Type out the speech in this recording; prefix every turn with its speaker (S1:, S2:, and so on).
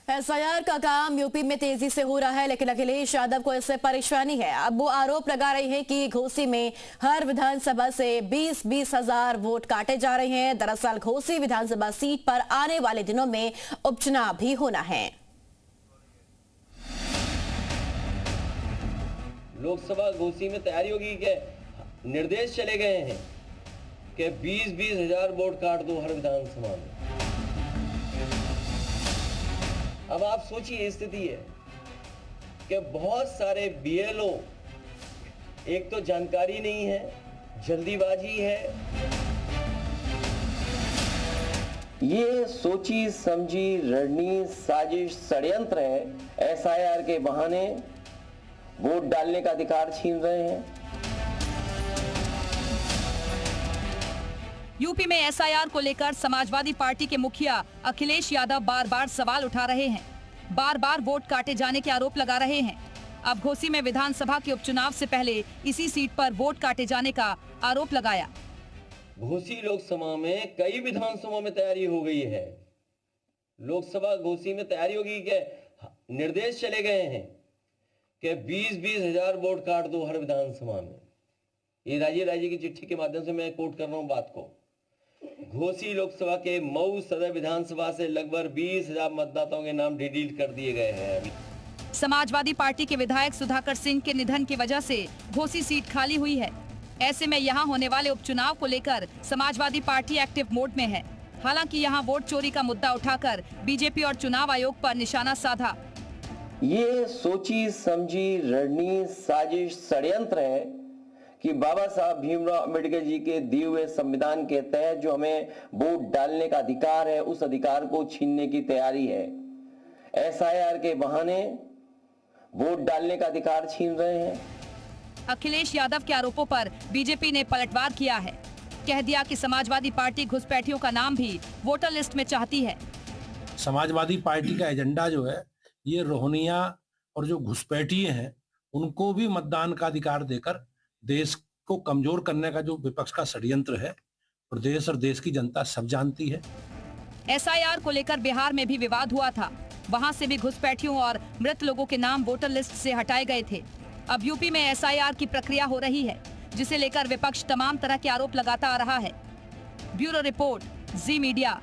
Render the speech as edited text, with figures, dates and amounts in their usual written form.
S1: SIR का काम UP में तेजी से हो रहा है, लेकिन अखिलेश यादव को इससे परेशानी है। अब वो आरोप लगा रहे हैं कि घोसी में हर विधानसभा से 20-20 हजार वोट काटे जा रहे हैं। दरअसल घोसी विधानसभा सीट पर आने वाले दिनों में उपचुनाव भी होना है।
S2: लोकसभा घोसी में तैयारी होगी कि निर्देश चले गए हैं कि 20-20 हजार वोट काट दो हर विधानसभा में। अब आप सोचिए, स्थिति है कि बहुत सारे बीएलओ, एक तो जानकारी नहीं है, जल्दीबाजी है। ये सोची समझी रणनीति, साजिश, षड्यंत्र है। एसआईआर के बहाने वोट डालने का अधिकार छीन रहे हैं।
S3: यूपी में एसआईआर को लेकर समाजवादी पार्टी के मुखिया अखिलेश यादव बार बार सवाल उठा रहे हैं, बार बार वोट काटे जाने के आरोप लगा रहे हैं। अब घोसी में विधानसभा के उपचुनाव से पहले इसी सीट पर वोट काटे जाने का आरोप लगाया।
S2: घोसी लोकसभा में कई विधानसभा में तैयारी हो गई है। लोकसभा घोसी में तैयारी होगी कि निर्देश चले गए हैं कि 20-20 हजार वोट काट दो हर विधानसभा में। ये राज्य की चिट्ठी के माध्यम से मैं कोट कर रहा हूं बात को। घोसी लोकसभा के मऊ सदर विधानसभा से लगभग 20 हजार मतदाताओं के नाम डिलीट कर दिए गए हैं। अभी
S3: समाजवादी पार्टी के विधायक सुधाकर सिंह के निधन की वजह से घोसी सीट खाली हुई है। ऐसे में यहां होने वाले उपचुनाव को लेकर समाजवादी पार्टी एक्टिव मोड में है। हालांकि यहां वोट चोरी का मुद्दा उठाकर बीजेपी और चुनाव आयोग पर निशाना साधा।
S2: ये सोची समझी रणनीति, साजिश, षड्यंत्र है कि बाबा साहब भीमराव अंबेडकर जी के दिए हुए संविधान के तहत जो हमें वोट डालने का अधिकार है, उस अधिकार को छीनने की तैयारी है। एसआईआर के बहाने वोट डालने का अधिकार छीन रहे हैं।
S3: अखिलेश यादव के आरोपों पर बीजेपी ने पलटवार किया है। कह दिया कि समाजवादी पार्टी घुसपैठियों का नाम भी वोटर लिस्ट में चाहती है।
S4: समाजवादी पार्टी का एजेंडा जो है, ये रोहनिया और जो घुसपैठिए हैं उनको भी मतदान का अधिकार देकर देश को कमजोर करने का जो विपक्ष का षड्यंत्र है, प्रदेश और देश की जनता सब जानती है।
S3: एसआईआर को लेकर बिहार में भी विवाद हुआ था। वहां से भी घुसपैठियों और मृत लोगों के नाम वोटर लिस्ट से हटाए गए थे। अब यूपी में एसआईआर की प्रक्रिया हो रही है, जिसे लेकर विपक्ष तमाम तरह के आरोप लगाता आ रहा है। ब्यूरो रिपोर्ट, जी मीडिया।